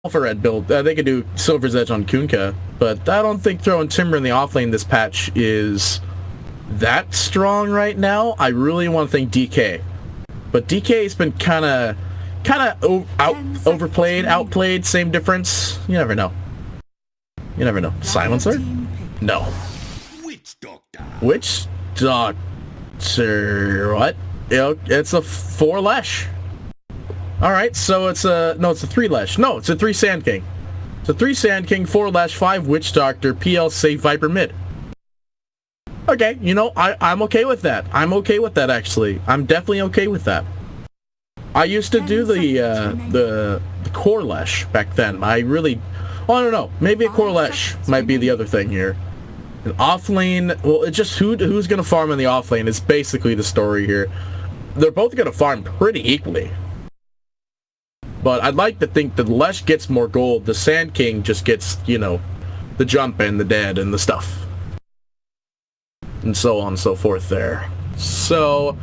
Alpha Red build. They could do Silver's Edge on Kunkka, but I don't think throwing Timber in the offlane this patch is that strong right now. I really want to think DK, but DK's been kind of overplayed, outplayed. Same difference. You never know. You never know. Silencer? No. Witch Doctor. What? It's a 4 Lesh. Alright, so it's a 3 Lesh. No, it's a 3 Sand King. It's a 3 Sand King, 4 Lesh, 5 Witch Doctor, PL Safe Viper mid. Okay, you know, I'm okay with that. I'm okay with that, actually. I'm definitely okay with that. I used to do the Core Lesh back then. I don't know. Maybe a Core Lesh might be the other thing here. An offlane, well, it's just who's going to farm in the offlane is basically the story here. They're both going to farm pretty equally. But I'd like to think that Lesh gets more gold. The Sand King just gets, you know, the jump and the dead and the stuff. And so on and so forth there. So,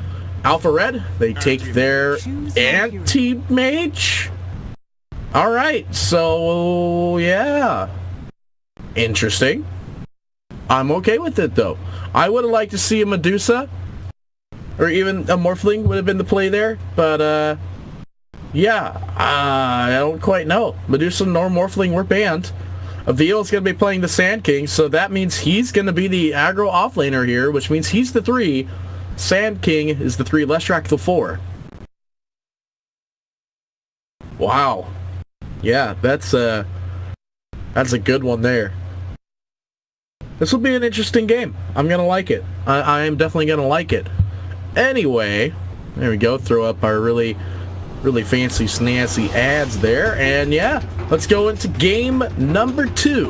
Alpha Red, they take their anti-mage. Alright, so, yeah. Interesting. I'm okay with it, though. I would have liked to see a Medusa, or even a Morphling would have been the play there, but, yeah, I don't quite know. Medusa nor Morphling were banned. Aviel's going to be playing the Sand King, so that means he's going to be the aggro offlaner here, which means he's the 3. Sand King is the 3, Leshrac the 4. Wow. Yeah, that's a good one there. This will be an interesting game. I'm going to like it. I am definitely going to like it. Anyway, there we go. Throw up our really fancy, snazzy ads there. And yeah, let's go into game number 2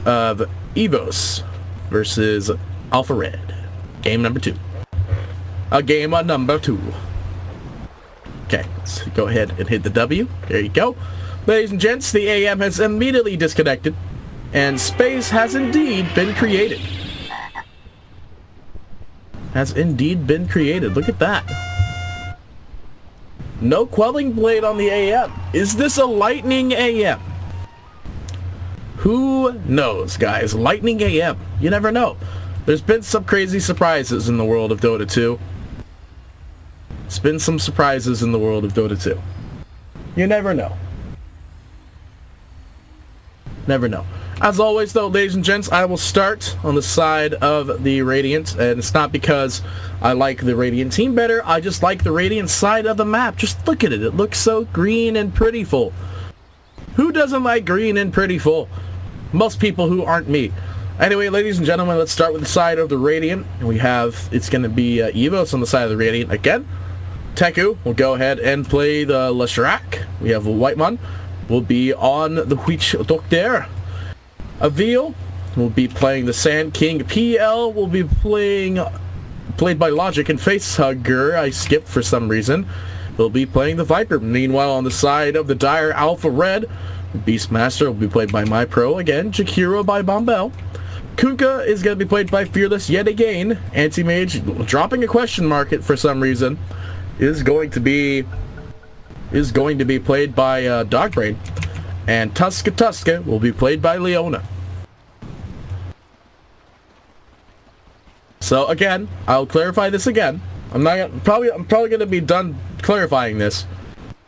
of EVOS versus Alpha Red. Game number 2. Game on number 2. Okay, let's go ahead and hit the W. There you go. Ladies and gents, the AM has immediately disconnected, and space has indeed been created. Has indeed been created. Look at that. No Quelling Blade on the AM. Is this a Lightning AM? Who knows, guys? Lightning AM. You never know. There's been some crazy surprises in the world of Dota 2. There's been some surprises in the world of Dota 2. You never know. Never know. As always, though, ladies and gents, I will start on the side of the Radiant, and it's not because I like the Radiant team better. I just like the Radiant side of the map. Just look at it. It looks so green and prettyful. Who doesn't like green and prettyful? Most people who aren't me. Anyway, ladies and gentlemen, let's start with the side of the Radiant. We have, it's going to be EVOS on the side of the Radiant again. Teku will go ahead and play the Leshrac. We have Whitemon will be on the Witch Doctor. Aviel will be playing the Sand King. PL will be played by Logic, and Facehugger, I skipped for some reason, will be playing the Viper. Meanwhile, on the side of the Dire Alpha Red, Beastmaster will be played by MyPro again. Jakiro by Bombell. Kunkka is going to be played by Fearless yet again. Anti-Mage, dropping a question mark for some reason, is going to be played by Dogbrain. And Tuska will be played by Leona. So again, I'll clarify this again. I'm probably going to be done clarifying this.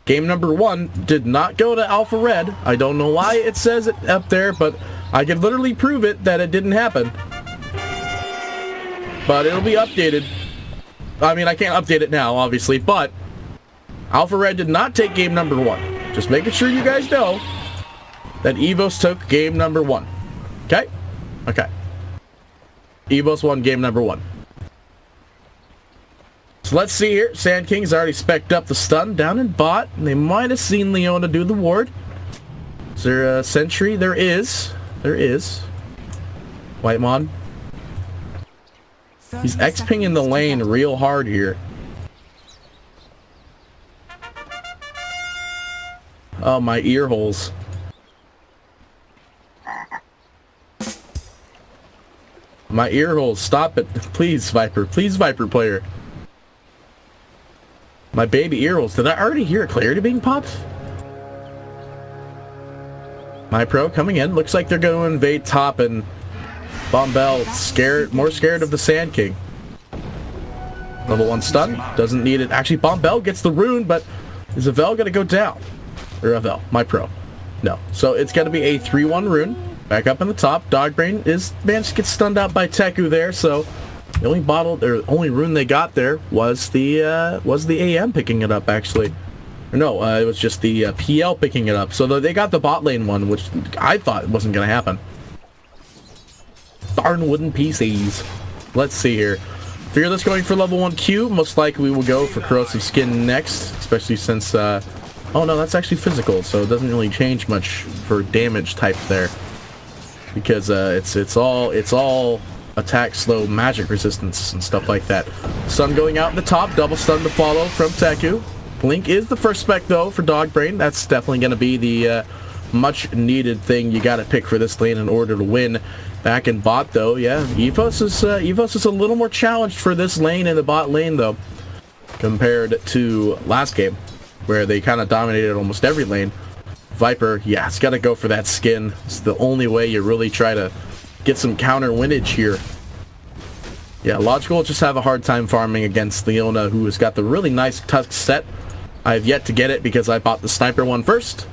Game number 1 did not go to Alpha Red. I don't know why it says it up there, but I can literally prove it that it didn't happen. But it'll be updated. I mean, I can't update it now, obviously, but Alpha Red did not take game number 1. Just making sure you guys know that EVOS took game number 1. Okay? Okay. EVOS won game number 1. So let's see here. Sand King's already specced up the stun down in bot. They might have seen Leona do the ward. Is there a sentry? There is. There is. Whitemon. He's X-pinging the lane real hard here. Oh, my ear holes. My ear holes. Stop it. Please, Viper. Please, Viper player. My baby ear holes. Did I already hear a clarity being popped? My Pro coming in. Looks like they're going to invade top, and Bombell more scared of the Sand King. Level 1 stun. Doesn't need it. Actually, Bombell gets the rune, but is Avel going to go down? Or Avel, My Pro. No. So it's going to be a 3-1 rune. Back up in the top. Dogbrain is managed to get stunned out by Teku there, so the only rune they got there was the AM picking it up, actually. Or no, it was just the PL picking it up. So they got the bot lane one, which I thought wasn't going to happen. Darn wooden PCs. Let's see here. Fearless going for level 1 Q. Most likely we will go for corrosive skin next, especially since oh no, that's actually physical, so it doesn't really change much for damage type there, because it's all attack slow magic resistance and stuff like that. Stun going out in the top, double stun to follow from Teku. Blink is the first spec though for Dogbrain. That's definitely going to be the much needed thing you got to pick for this lane in order to win. Back in bot though, yeah, EVOS is a little more challenged for this lane in the bot lane though, compared to last game, where they kind of dominated almost every lane. Viper, yeah, it's got to go for that skin. It's the only way you really try to get some counter winnage here. Yeah, Logical will just have a hard time farming against Leona, who has got the really nice Tusk set. I have yet to get it because I bought the sniper one first.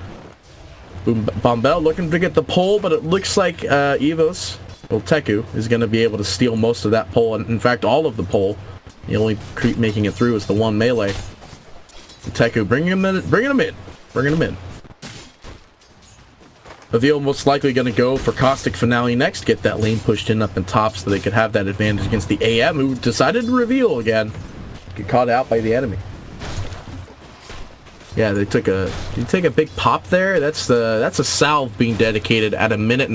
Bombell looking to get the pull, but it looks like EVOS, well, Teku, is going to be able to steal most of that pull, and in fact all of the pull. The only creep making it through is the one melee. Teku bringing him in. Avil most likely going to go for Caustic Finale next, get that lane pushed in up in top so they could have that advantage against the AM, who decided to reveal again. Get caught out by the enemy. Yeah, they took a big pop there. That's a salve being dedicated at 1.5 minutes.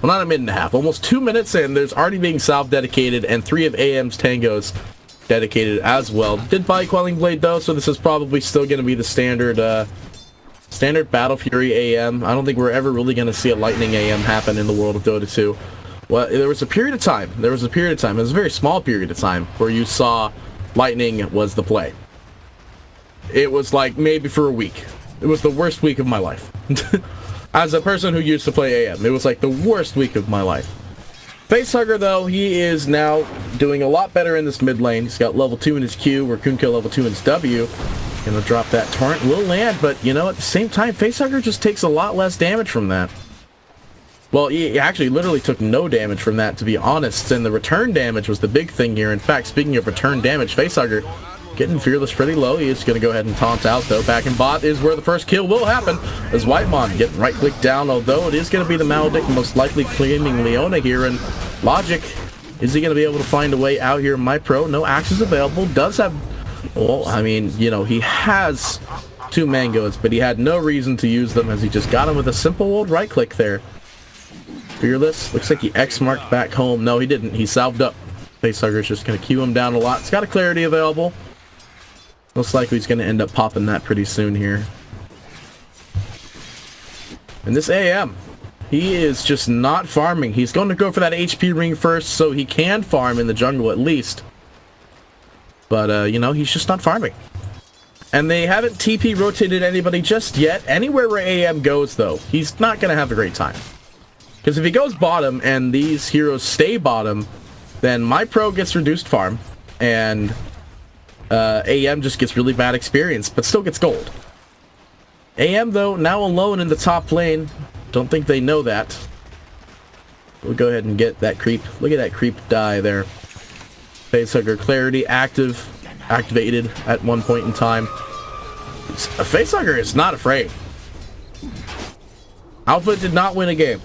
Well, not 1.5 minutes, almost 2 minutes in, there's already being salve dedicated, and 3 of AM's tangos dedicated as well. Did buy Quelling Blade though, so this is probably still going to be the standard Battle Fury AM. I don't think we're ever really going to see a Lightning AM happen in the world of Dota 2. Well, there was a period of time, it was a very small period of time, where you saw Lightning was the play. It was like maybe for a week. It was the worst week of my life. As a person who used to play AM, it was like the worst week of my life. Facehugger though, he is now doing a lot better in this mid lane. He's got level 2 in his Q, Raccoon level 2 in his W. Gonna drop that torrent, will land, but you know, at the same time, Facehugger just takes a lot less damage from that. Well, he actually literally took no damage from that, to be honest, and the return damage was the big thing here. In fact, speaking of return damage, Facehugger getting Fearless pretty low. He is going to go ahead and taunt out, though. Back in bot is where the first kill will happen, as Whitemon getting right-click down, although it is going to be the Maledict most likely claiming Leona here, and Logic, is he going to be able to find a way out here? My Pro, no axes available, does have, well, I mean, you know, he has 2 mangoes, but he had no reason to use them, as he just got him with a simple old right-click there. Fearless, looks like he X-marked back home. No, he didn't. He salved up. Facehugger's just going to queue him down a lot. It's got a clarity available. Most likely he's going to end up popping that pretty soon here. And this AM, he is just not farming. He's going to go for that HP ring first so he can farm in the jungle at least. But, you know, he's just not farming. And they haven't TP rotated anybody just yet. Anywhere where AM goes, though, he's not going to have a great time. Because if he goes bottom and these heroes stay bottom, then My Pro gets reduced farm, and AM just gets really bad experience, but still gets gold. AM, though, now alone in the top lane. Don't think they know that. We'll go ahead and get that creep. Look at that creep die there. Facehugger clarity activated at one point in time. A Facehugger is not afraid. Alpha did not win a game.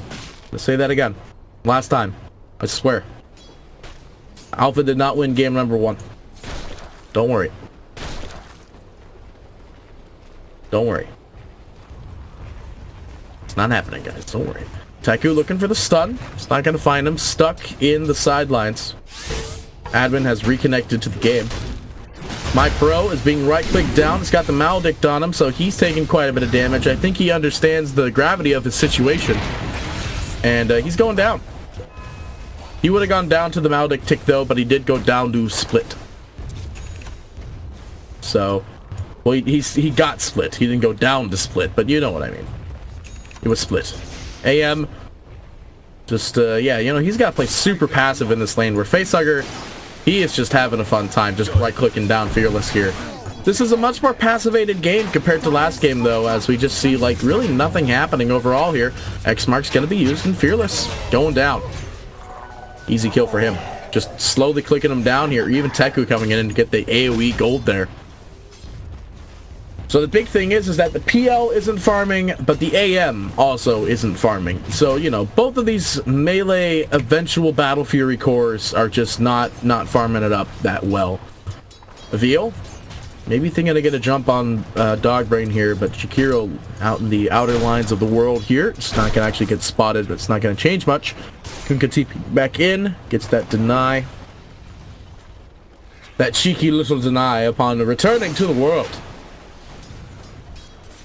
Let's say that again. Last time. I swear. Alpha did not win game number 1. Don't worry. Don't worry. It's not happening, guys. Don't worry. Teku looking for the stun. It's not going to find him. Stuck in the sidelines. Admin has reconnected to the game. My Pro is being right-clicked down. It's got the Maledict on him, so he's taking quite a bit of damage. I think he understands the gravity of his situation. And he's going down. He would have gone down to the Maledict tick, though, but he did go down to split. So, well, he got split. He didn't go down to split, but you know what I mean. It was split. AM, just, yeah, you know, he's got to play super passive in this lane, where Facehugger, he is just having a fun time, just right-clicking down Fearless here. This is a much more passivated game compared to last game, though, as we just see, like, really nothing happening overall here. X-Mark's going to be used in Fearless. Going down. Easy kill for him. Just slowly clicking him down here. Even Teku coming in to get the AoE gold there. So the big thing is that the PL isn't farming, but the AM also isn't farming. So, you know, both of these melee eventual Battle Fury cores are just not farming it up that well. Veal? Maybe thinking to get a jump on Dogbrain here, but Jakiro out in the outer lines of the world here. It's not going to actually get spotted, but it's not going to change much. Kunka TP back in, gets that deny. That cheeky little deny upon returning to the world.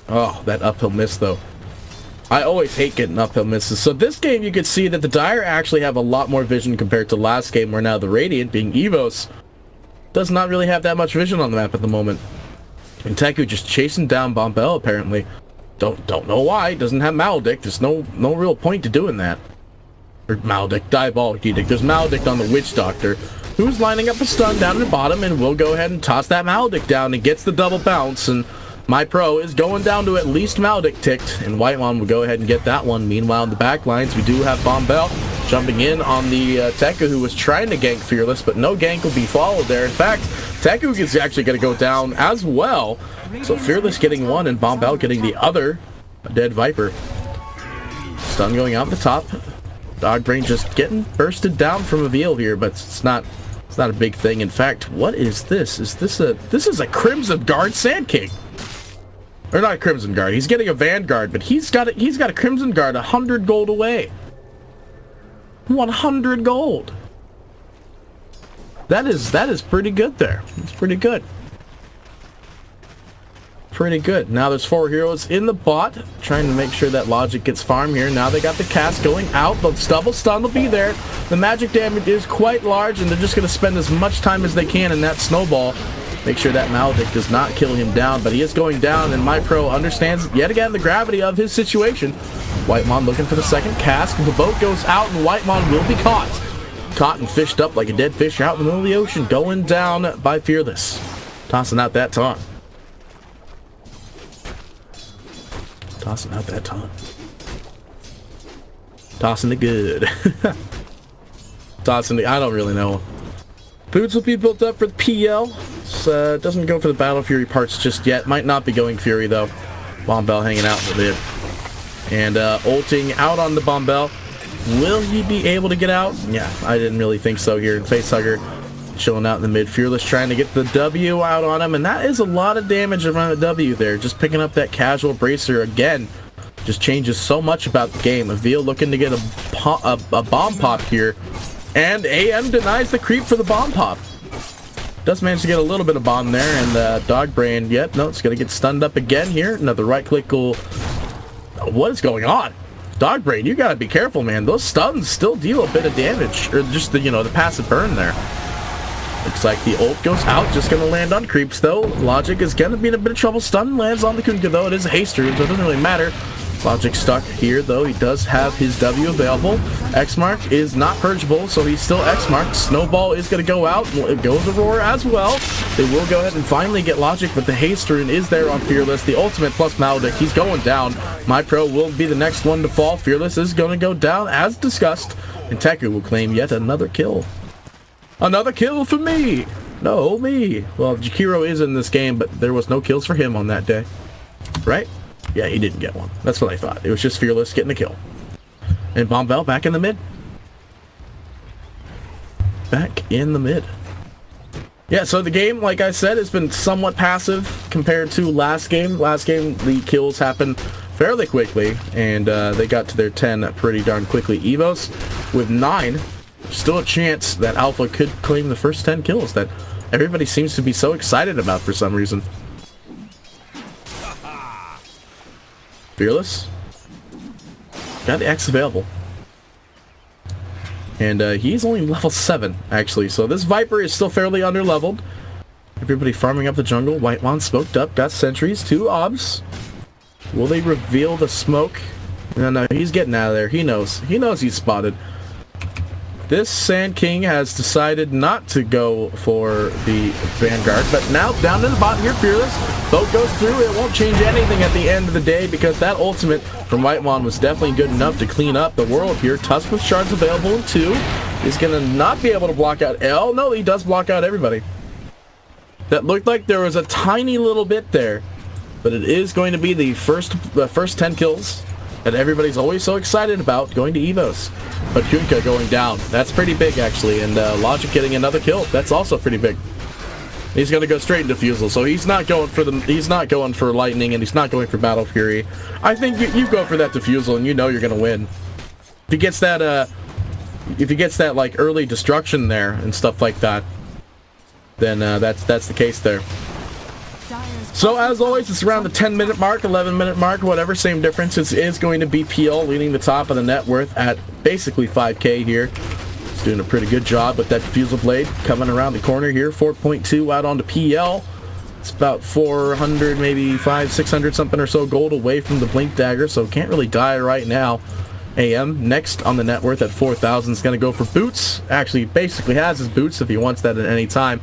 Oh, that uphill miss, though. I always hate getting uphill misses. So this game, you could see that the Dire actually have a lot more vision compared to last game, where now the Radiant, being EVOS, does not really have that much vision on the map at the moment. And Teku just chasing down Bombell, apparently. Don't know why. Doesn't have Maledict. There's no real point to doing that. Or Maledict, Diabolic Edict. There's Maledict on the Witch Doctor, who's lining up a stun down at the bottom, and will go ahead and toss that Maledict down and gets the double bounce. And my pro is going down to at least Maledict ticked, and Whitemon will go ahead and get that one. Meanwhile, in the back lines, we do have Bombell jumping in on the Teku, who was trying to gank Fearless, but no gank will be followed there. In fact, Teku is actually going to go down as well. So Fearless getting one, and Bombell getting the other. A dead Viper. Stun going out the top. Dogbrain just getting bursted down from a Veal here, but it's not a big thing. In fact, what is this? This is a Crimson Guard Sand King. Or not a Crimson Guard. He's getting a Vanguard, but he's got a Crimson Guard 100 gold away. 100 gold. That is pretty good there. It's pretty good. Pretty good. Now there's 4 heroes in the bot, trying to make sure that Logic gets farm here. Now they got the cast going out. The double stun will be there. The magic damage is quite large, and they're just going to spend as much time as they can in that snowball. Make sure that Maledict does not kill him down, but he is going down, and my pro understands yet again the gravity of his situation. Whitemon looking for the second cast. The boat goes out, and Whitemon will be caught. Caught and fished up like a dead fish out in the middle of the ocean, going down by Fearless. Tossing out that taunt. Tossing out that taunt. Tossing it good. Tossing the... I don't really know. Boots will be built up for the PL. Doesn't go for the Battle Fury parts just yet. Might not be going Fury, though. Bombell hanging out in the mid. And ulting out on the Bombell. Will he be able to get out? Yeah, I didn't really think so here. And Facehugger chilling out in the mid. Fearless trying to get the W out on him. And that is a lot of damage around the W there. Just picking up that casual bracer again. Just changes so much about the game. Veal looking to get a bomb pop here. And AM denies the creep for the bomb pop. Does manage to get a little bit of bomb there. And Dogbrain, yep, no, it's going to get stunned up again here. Another right click will... What is going on? Dogbrain, you got to be careful, man. Those stuns still deal a bit of damage. Or just the, the passive burn there. Looks like the ult goes out, just going to land on creeps, though. Logic is going to be in a bit of trouble. Stun lands on the Kunka, though. It is a haste rune, so it doesn't really matter. Logic stuck here, though. He does have his W available. X-Mark is not purgeable, so he's still X-Marked. Snowball is going to go out. It goes Aurora as well. They will go ahead and finally get Logic, but the haste rune is there on Fearless. The ultimate plus Maledict. He's going down. My pro will be the next one to fall. Fearless is going to go down, as discussed. And Teku will claim yet another kill. Another kill for me! No, me! Well, Jakiro is in this game, but there was no kills for him on that day. Right? Yeah, he didn't get one. That's what I thought. It was just Fearless getting a kill. And Bombell back in the mid. Back in the mid. Yeah, so the game, like I said, has been somewhat passive compared to last game. Last game, the kills happened fairly quickly, and they got to their 10 pretty darn quickly. EVOS with 9. Still a chance that Alpha could claim the first 10 kills that everybody seems to be so excited about for some reason. Fearless. Got the X available. And he's only level 7, actually. So this Viper is still fairly underleveled. Everybody farming up the jungle. Whitemon smoked up. Got sentries. 2 obs. Will they reveal the smoke? No, he's getting out of there. He knows he's spotted. This Sand King has decided not to go for the Vanguard, but now down to the bottom here, Fearless. Boat goes through. It won't change anything at the end of the day because that ultimate from Whitemon was definitely good enough to clean up the world here. Tusk with shards available in 2. He's going to not be able to block out L. No, he does block out everybody. That looked like there was a tiny little bit there, but it is going to be the first 10 kills that everybody's always so excited about going to EVOS. But Kunkka going down, that's pretty big actually, and Logic getting another kill, that's also pretty big. He's going to go straight into Fusel, so he's not going for Lightning, and he's not going for Battle Fury. I think you go for that Diffusal, and you know you're going to win. If he gets that, like early destruction there and stuff like that, then that's the case there. So as always, it's around the 10-minute mark, 11-minute mark, whatever, same difference. It is going to be PL leading the top of the net worth at basically 5K here. He's doing a pretty good job with that Diffusal Blade coming around the corner here. 4.2 out onto PL. It's about 400, maybe 600 something or so gold away from the Blink Dagger, so can't really die right now. AM next on the net worth at 4,000 is going to go for Boots. Actually, basically has his Boots if he wants that at any time.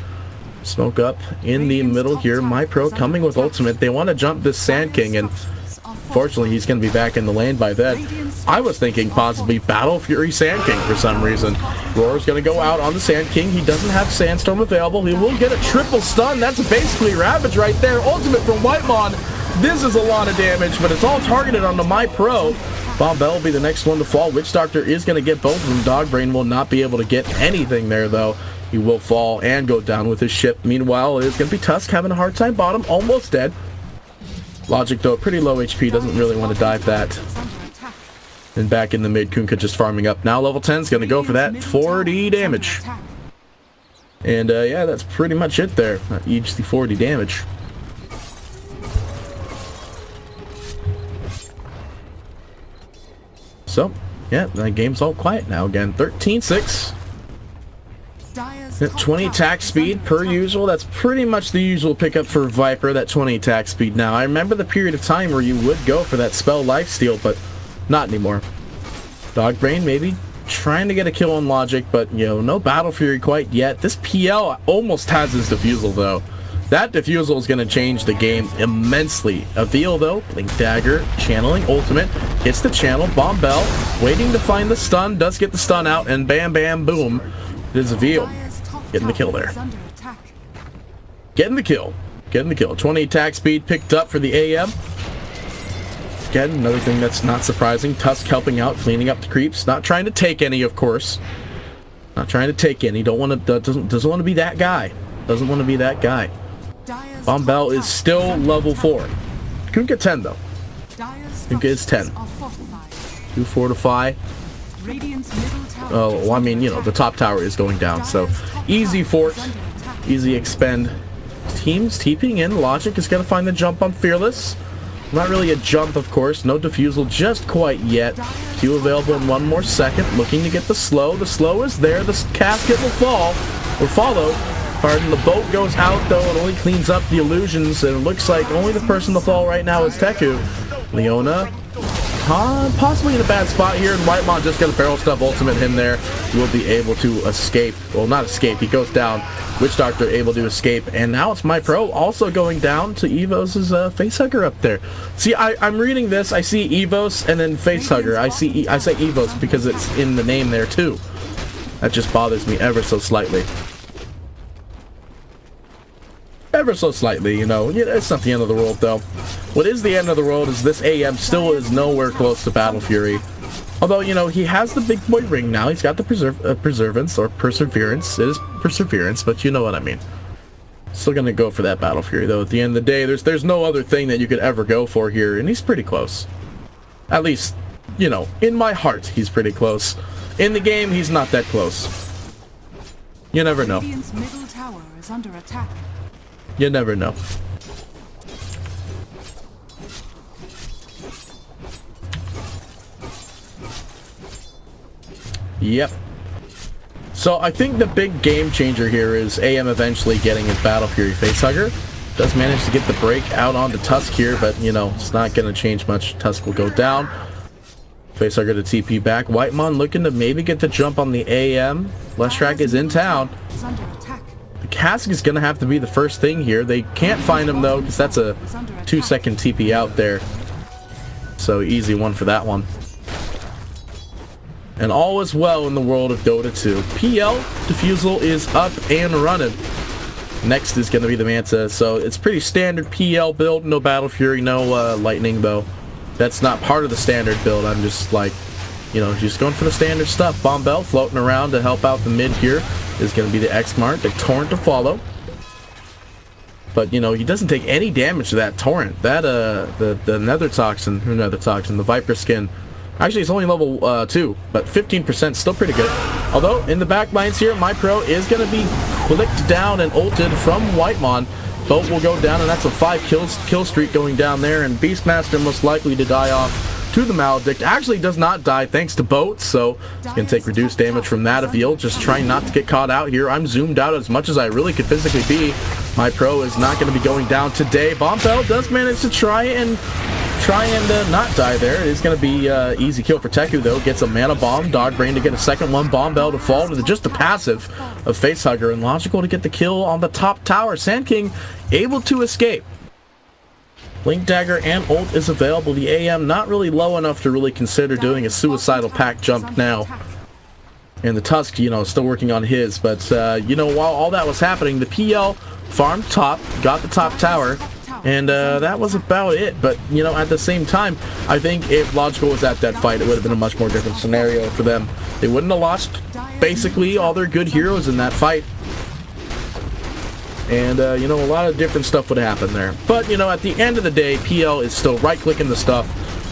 Smoke up in the middle here. MyPro coming with ultimate. They want to jump this Sand King, and fortunately he's going to be back in the lane by then. I was thinking possibly Battle Fury Sand King for some reason. Roar's going to go out on the Sand King. He doesn't have Sandstorm available. He will get a triple stun. That's basically Ravage right there. Ultimate from Whitemon. This is a lot of damage, but it's all targeted onto MyPro. Bombell will be the next one to fall. Witch Doctor is going to get both of them. Dogbrain will not be able to get anything there, though. He will fall and go down with his ship. Meanwhile, it is going to be Tusk having a hard time bottom, almost dead. Logic, though, pretty low HP, doesn't really want to dive that. And back in the mid, Kunkka just farming up. Now level 10 is going to go for that 40 damage. And yeah, that's pretty much it there. Each the 40 damage. So, yeah, the game's all quiet now again. 13-6. 20 attack speed per usual. That's pretty much the usual pickup for Viper, that 20 attack speed. Now, I remember the period of time where you would go for that spell lifesteal, but not anymore. Dogbrain maybe trying to get a kill on Logic, but, you know, no Battle Fury quite yet. This PL almost has his Diffusal, though. That Diffusal is going to change the game immensely. Avil, though, Blink Dagger, channeling ultimate, hits the channel, Bombell, waiting to find the stun, does get the stun out, and bam, bam, boom. It is Avil. Getting the kill there. Getting the kill. Getting the kill. 20 attack speed picked up for the AM. Again, another thing that's not surprising. Tusk helping out, cleaning up the creeps. Not trying to take any, of course. Not trying to take any. Don't want to. Doesn't want to be that guy. Doesn't want to be that guy. Bombell is still level 4. Kunkka 10 though. Kunkka is 10. 2 fortify. Oh, well, I mean, you know, the top tower is going down, so easy fort, easy expend. Teams TPing in. Logic is going to find the jump on Fearless. Not really a jump, of course. No Diffusal just quite yet. Q available in 1 more second. Looking to get the slow. The slow is there. The casket will fall, or follow. Pardon, the boat goes out, though. It only cleans up the illusions, and it looks like only the person to fall right now is Teku. Leona, possibly in a bad spot here, and Whitemon just got a barrel stuff ultimate him there. He will be able to escape. Well, not escape. He goes down. Witch Doctor able to escape, and now it's MyPro also going down to EVOS's Facehugger up there. See, I'm reading this. I see EVOS and then Facehugger. I say EVOS because it's in the name there too. That just bothers me ever so slightly. Ever so slightly, you know. It's not the end of the world, though. What is the end of the world is this AM still is nowhere close to Battle Fury. Although, you know, he has the big boy ring now. He's got the Perseverance, or Perseverance. It is Perseverance, but you know what I mean. Still gonna go for that Battle Fury, though. At the end of the day, there's no other thing that you could ever go for here, and he's pretty close. At least, you know, in my heart, he's pretty close. In the game, he's not that close. You never know. Radiant's middle tower is under attack. You never know. Yep. So I think the big game changer here is AM eventually getting his Battle Fury Facehugger. Does manage to get the break out onto Tusk here, but, you know, it's not going to change much. Tusk will go down. Facehugger to TP back. Whitemon looking to maybe get the jump on the AM. Leshrac is in town. Is under attack. The cask is going to have to be the first thing here. They can't find him though, because that's a 2-second TP out there. So easy one for that one. And all is well in the world of Dota 2. PL Defusal is up and running. Next is going to be the Manta. So it's pretty standard PL build. No Battle Fury, no Lightning though. That's not part of the standard build. I'm just like, you know, just going for the standard stuff. Bombell floating around to help out the mid here is going to be the X-Mart, the Torrent to follow. But, you know, he doesn't take any damage to that Torrent. That, the Nether Toxin, the Viper Skin, actually it's only level 2, but 15% still pretty good. Although, in the back lines here, MyPro is going to be clicked down and ulted from Whitemon. Boat will go down, and that's a 5 kill streak going down there, and Beastmaster most likely to die off to the Maledict. Actually does not die thanks to Boat, so he's going to take reduced damage from that if he'll just trying not to get caught out here. I'm zoomed out as much as I really could physically be. MyPro is not going to be going down today. Bombell does manage to try and not die there. It is going to be easy kill for Teku though. Gets a mana bomb. Dogbrain to get a second one. Bombell to fall to just the passive of Facehugger, and Logical to get the kill on the top tower. Sand King able to escape. Blink Dagger and ult is available. The AM not really low enough to really consider doing a suicidal pack jump now. And the Tusk, you know, still working on his. But, you know, while all that was happening, the PL farmed top, got the top tower, and that was about it. But, you know, at the same time, I think if Logical was at that fight, it would have been a much more different scenario for them. They wouldn't have lost basically all their good heroes in that fight. And, you know, a lot of different stuff would happen there. But, you know, at the end of the day, PL is still right-clicking the stuff,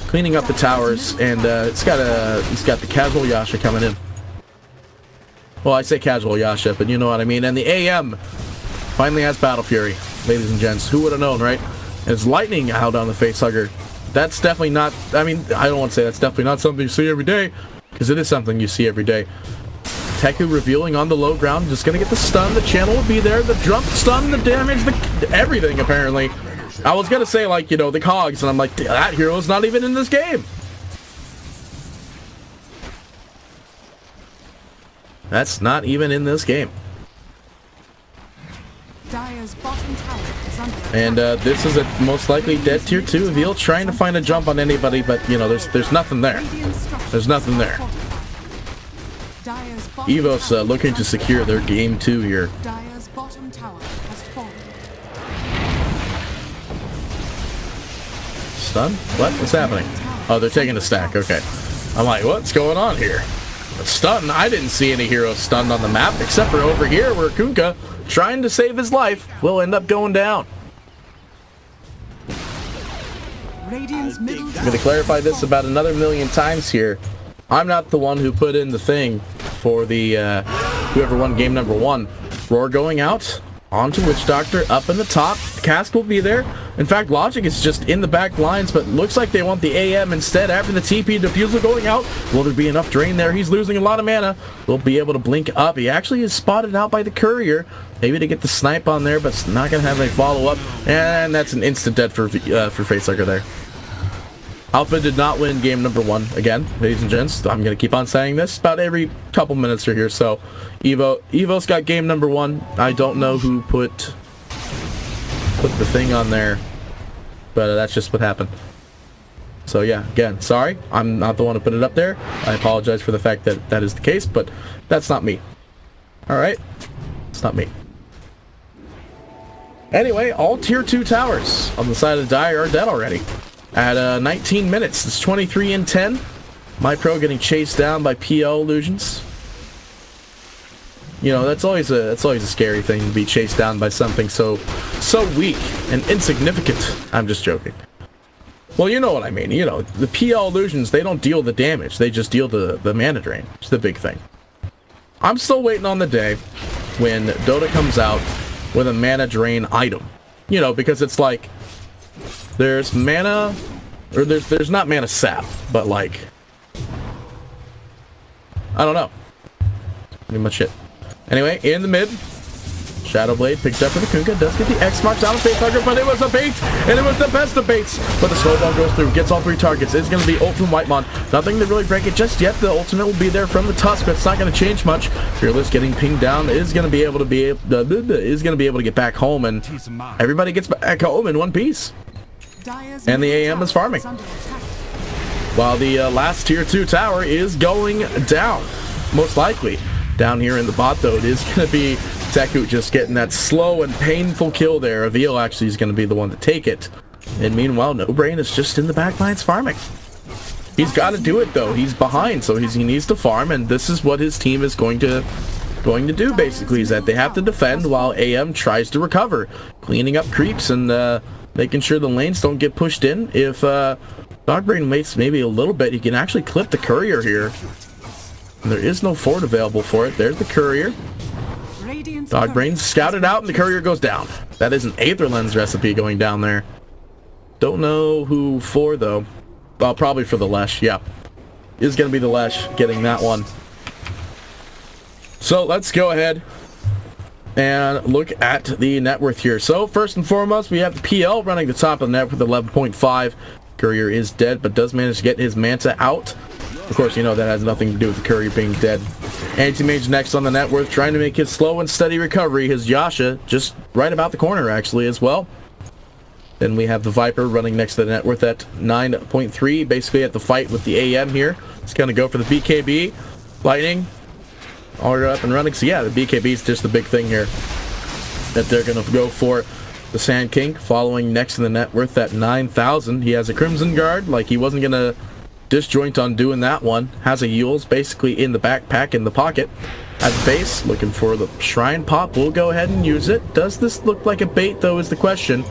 cleaning up the towers, and he's got the casual Yasha coming in. Well, I say casual Yasha, but you know what I mean. And the AM finally has Battle Fury, ladies and gents. Who would have known, right? And it's Lightning out on the Facehugger. That's definitely not, I mean, I don't want to say that's definitely not something you see every day, because it is something you see every day. Teku revealing on the low ground, just gonna get the stun, the channel will be there, the jump stun, the damage, everything apparently. I was gonna say, like, you know, the cogs, and I'm like, that hero's not even in this game. That's not even in this game. And this is a most likely dead tier 2. Veal trying to find a jump on anybody, but, you know, there's nothing there. There's nothing there. EVOS looking to secure their game 2 here. Stun? What? What's happening? Oh, they're taking a stack. Okay. I'm like, what's going on here? Stun? I didn't see any heroes stunned on the map, except for over here where Kunkka, trying to save his life, will end up going down. I'm going to clarify this about another million times here. I'm not the one who put in the thing for the whoever won game number 1. Roar going out onto Witch Doctor up in the top. Cask will be there. In fact, Logic is just in the back lines, but looks like they want the AM instead after the TP Defusal going out. Will there be enough drain there? He's losing a lot of mana. Will be able to blink up. He actually is spotted out by the Courier. Maybe to get the snipe on there, but it's not going to have a follow-up. And that's an instant dead for Facehugger there. Alpha did not win game number 1 again, ladies and gents. I'm going to keep on saying this about every couple minutes or here. So, EVOS got game number 1. I don't know who put the thing on there, but that's just what happened. So yeah, again, sorry. I'm not the one who put it up there. I apologize for the fact that that is the case, but that's not me. Alright? It's not me. Anyway, all tier 2 towers on the side of the die are dead already. At 19 minutes, it's 23 and 10. MyPro getting chased down by PL illusions. You know, that's always a scary thing to be chased down by something so weak and insignificant. I'm just joking. Well, you know what I mean. You know, the PL illusions, they don't deal the damage. They just deal the mana drain. It's the big thing. I'm still waiting on the day when Dota comes out with a mana drain item. You know, because it's like, there's mana, or there's not mana sap, but like, I don't know. Pretty much it. Anyway, in the mid, Shadow Blade picks up for the Kunkka, does get the X marks out of face hugger, but it was a bait, and it was the best of baits. But the snowball goes through, gets all 3 targets. It's going to be ult from Whitemon. Nothing to really break it just yet. The ultimate will be there from the Tusk, but it's not going to change much. Fearless getting pinged down is going to be able to get back home, and everybody gets back home in one piece. And the AM is farming, while the last tier 2 tower is going down, most likely. Down here in the bot, though, it is going to be Teku just getting that slow and painful kill there. Avil actually is going to be the one to take it. And meanwhile, No Brain is just in the back lines farming. He's got to do it, though. He's behind, so he needs to farm, and this is what his team is going to do, basically, is that they have to defend while AM tries to recover. Cleaning up creeps and making sure the lanes don't get pushed in. If Dogbrain waits maybe a little bit, he can actually clip the courier here. And there is no fort available for it. There's the courier. Dogbrain scouted out, and the courier goes down. That is an Aether Lens recipe going down there. Don't know who for, though. Well, probably for the Lesh, yeah. Is going to be the Lesh getting that one. So let's go ahead and look at the net worth here. So first and foremost, we have the PL running the top of the net with 11.5. Courier is dead, but does manage to get his Manta out. Of course, you know that has nothing to do with the Courier being dead. Anti-Mage next on the net worth, trying to make his slow and steady recovery. His Yasha just right about the corner, actually, as well. Then we have the Viper running next to the net worth at 9.3, basically at the fight with the AM here. It's going to go for the BKB. Lightning, all up and running. So yeah, the BKB is just the big thing here that they're going to go for. The Sand King following next to the net worth at 9,000. He has a Crimson Guard, like he wasn't going to disjoint on doing that one. Has a Yule's basically in the backpack, in the pocket. At the base, looking for the Shrine Pop. We'll go ahead and use it. Does this look like a bait, though, is the question.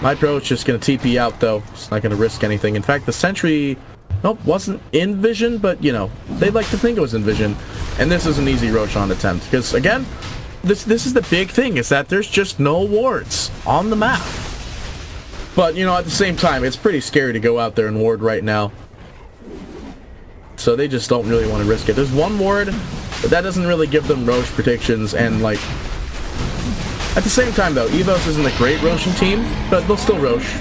My pro is just going to TP out, though. It's not going to risk anything. In fact, the Sentry, nope, wasn't in vision, but, you know, they'd like to think it was in vision. And this is an easy Roshan attempt. Because, again, this is the big thing, is that there's just no wards on the map. But, you know, at the same time, it's pretty scary to go out there and ward right now. So they just don't really want to risk it. There's one ward, but that doesn't really give them Rosh predictions, and, like, at the same time, though, EVOS isn't a great Roshan team, but they'll still Rosh.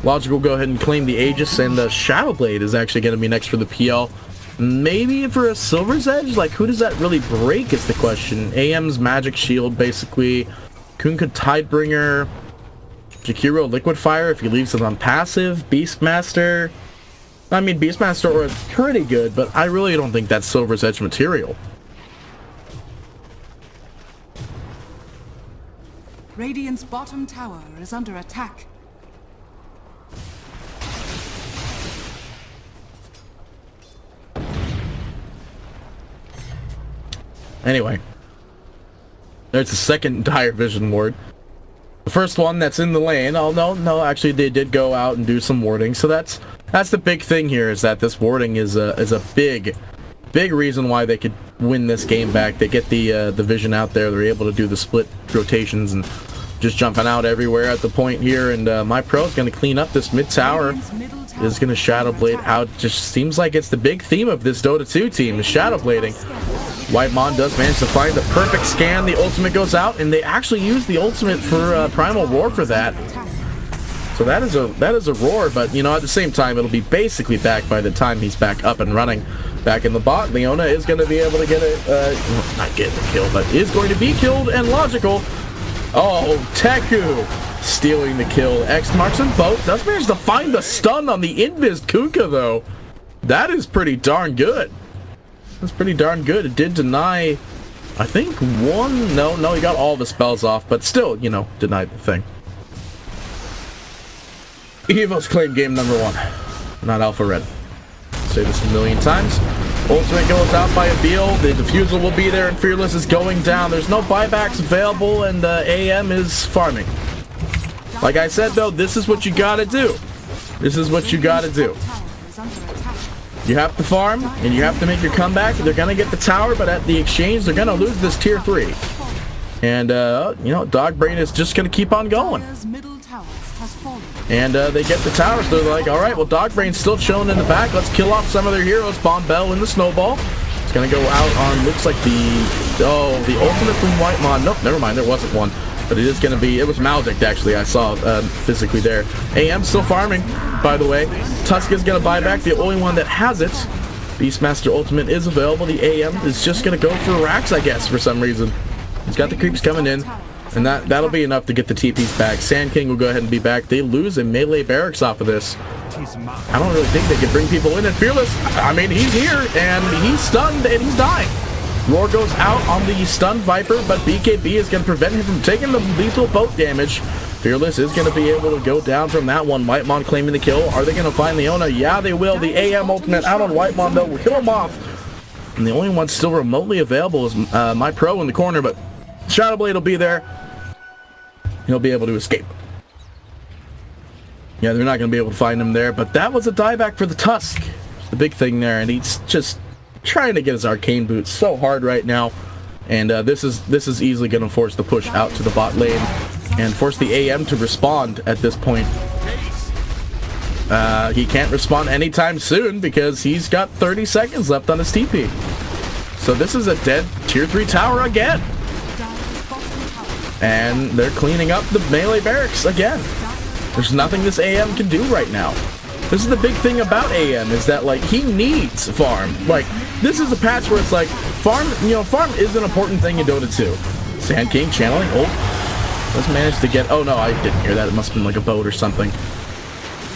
Logic will go ahead and claim the Aegis, and the Shadow Blade is actually going to be next for the PL. Maybe for a Silver's Edge? Like, who does that really break is the question. AM's Magic Shield, basically. Kunkka Tidebringer. Jakiro Liquid Fire if he leaves it on passive. Beastmaster. I mean, Beastmaster is pretty good, but I really don't think that's Silver's Edge material. Radiant's bottom tower is under attack. Anyway, there's the second Dire Vision ward. The first one that's in the lane. Oh no, actually they did go out and do some warding. So that's the big thing here, is that this warding is a big reason why they could win this game back. They get the vision out there. They're able to do the split rotations and just jumping out everywhere at the point here. And my pro is going to clean up this mid tower. Is going to Shadow Blade out. Just seems like it's the big theme of this Dota 2 team, the Shadow Blading. Whitemon does manage to find the perfect scan. The ultimate goes out, and they actually use the ultimate for Primal Roar for that. So that is a roar, but you know, at the same time, it'll be basically back by the time he's back up and running. Back in the bot, Leona is going to be able to get not get the kill, but is going to be killed, and Logical. Oh, Teku stealing the kill. X marks them both. Does manage to find the stun on the Invis Kunkka, though. That is pretty darn good. That's pretty darn good. It did deny, I think, one. No, he got all the spells off, but still, you know, denied the thing. EVOS claim game number 1, not Alpha Red. Say this a million times. Ultimate goes out by Avil. The defusal will be there, and Fearless is going down. There's no buybacks available, and AM is farming. Like I said, though, this is what you gotta do. This is what you gotta do. You have to farm, and you have to make your comeback. They're gonna get the tower, but at the exchange, they're gonna lose this tier 3. And, you know, Dogbrain is just gonna keep on going. And they get the tower, so they're like, alright, well, Dogbrain's still chilling in the back. Let's kill off some of their heroes. Bombell in the snowball. It's gonna go out on, looks like the ultimate from Whitemon. Nope, never mind, there wasn't one. But it is gonna be, it was Maldic actually, I saw physically there. AM still farming, by the way. Tusk is gonna buy back, the only one that has it. Beastmaster Ultimate is available. The AM is just gonna go for Rax, I guess, for some reason. He's got the creeps coming in, and that'll be enough to get the TPs back. Sand King will go ahead and be back. They lose a melee barracks off of this. I don't really think they can bring people in. And Fearless, I mean, he's here, and he's stunned, and he's dying. Roar goes out on the stunned Viper, but BKB is going to prevent him from taking the lethal boat damage. Fearless is going to be able to go down from that one. Whitemon claiming the kill. Are they going to find Leona? Yeah, they will. The AM ultimate out on Whitemon, though, will kill him off. And the only one still remotely available is my pro in the corner, but Shadowblade will be there. He'll be able to escape. Yeah, they're not going to be able to find him there, but that was a dieback for the Tusk. The big thing there, and he's just trying to get his arcane boots so hard right now. And this is easily going to force the push out to the bot lane and force the AM to respond at this point. He can't respond anytime soon because he's got 30 seconds left on his TP. So this is a dead tier 3 tower again. And they're cleaning up the melee barracks again. There's nothing this AM can do right now. This is the big thing about AM, is that, like, he needs farm. Like, this is a patch where it's like, farm is an important thing in Dota 2. Sand King channeling, does manage to get, oh no, I didn't hear that, it must have been like a boat or something.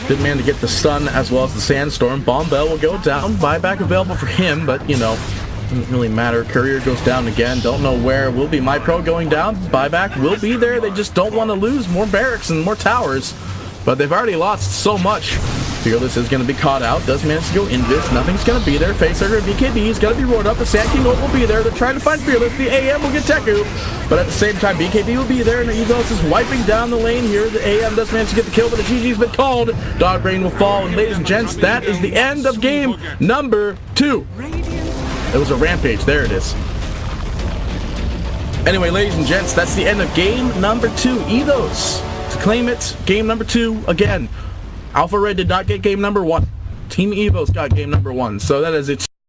Didn't manage to get the stun as well as the sandstorm. Bombell will go down, buyback available for him, but, you know, doesn't really matter. Courier goes down again, don't know where. Will be my pro going down, buyback will be there. They just don't want to lose more barracks and more towers, but they've already lost so much. Fearless is going to be caught out, does manage to go invis, nothing's going to be there. Facehugger and BKB is going to be roared up, the Sand King ult will be there, they're trying to find Fearless, the AM will get Teku, but at the same time BKB will be there, and the EVOS is wiping down the lane here. The AM does manage to get the kill, but the GG's been called. Dogbrain will fall, and ladies and gents, that is the end of game number 2. It was a rampage, there it is. Anyway, ladies and gents, that's the end of game number 2. EVOS to claim it, game number 2 again. Alpha Red did not get game number 1. Team EVOS got game number 1. So that is it.